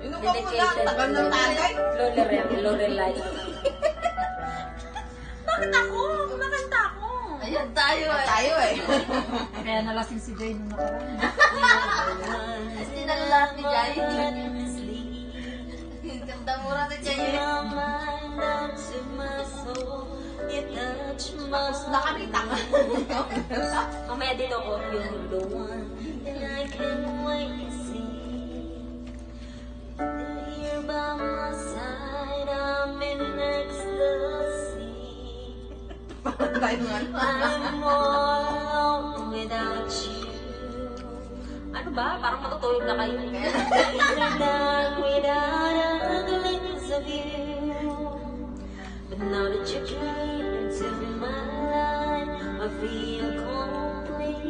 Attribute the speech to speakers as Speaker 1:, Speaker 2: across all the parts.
Speaker 1: Inupa mo na, tagal ng tagay.
Speaker 2: Lorelai.
Speaker 3: Bakit ako? Kumakanta ako.
Speaker 1: Ayan tayo eh. Tayo eh.
Speaker 2: Kaya nalasing si Jay nung nakaraan.
Speaker 1: Kasi nalalat ni Jai. Ganda mo rin ni Jai. Tapos nakamita ka.
Speaker 2: Mamaya dito ko yung the one.
Speaker 3: Here by my side, I'm in ecstasy.
Speaker 1: Tayo nga.
Speaker 3: I'm all alone without you.
Speaker 2: Ano ba? Parang matutulog na kayo.
Speaker 3: Dark without a glimpse of you. But now that you came into my life, I feel complete.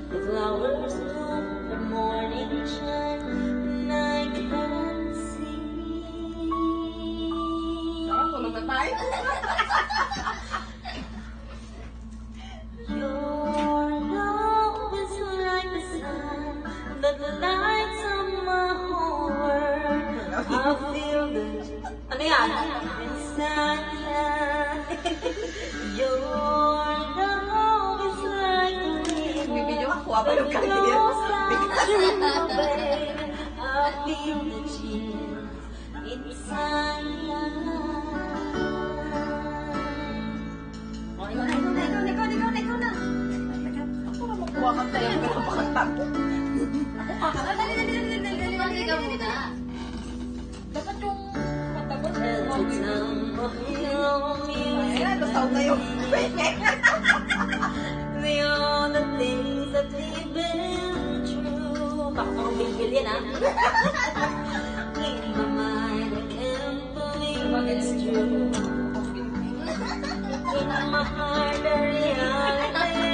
Speaker 3: The flowers bloom, the morning shine, and I can see.
Speaker 1: Tulog na tayo.
Speaker 3: Your love is like the sun that lights up my whole world. I feel that
Speaker 2: Ano yan?
Speaker 3: inside. Your love is like the river.
Speaker 1: Bibidyo ka, kuha ba yung
Speaker 3: that
Speaker 1: kanina?
Speaker 3: flows down to my veins. I feel the chill inside.
Speaker 1: Ikaw na. Ako na makuha ka tayo. Pero pakanta mo. Dali ka muna.
Speaker 2: Dapat yung matagal.
Speaker 3: Every time I hear music,
Speaker 1: Ayan, nasaw na yung
Speaker 3: the all the things that we've been through.
Speaker 2: Baka pang bilbil yan ah.
Speaker 3: In my mind, I can't believe it's true. In my heart, the reality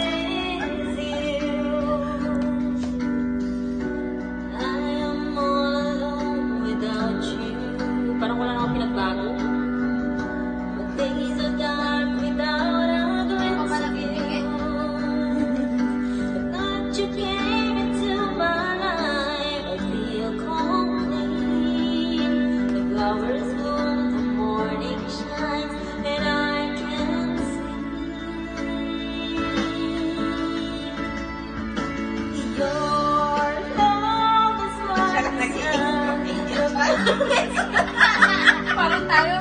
Speaker 3: is you. I am all alone without you.
Speaker 2: Parang wala na akong pinagbago.
Speaker 3: The days are dark without a glimpse of you. But that you came into my life, I feel complete. The flowers bloom, the morning shines, and I can see. Your love is
Speaker 1: Siya
Speaker 3: like
Speaker 1: lang
Speaker 3: the
Speaker 1: nag-iingit.
Speaker 3: sun.
Speaker 2: Parang tayo.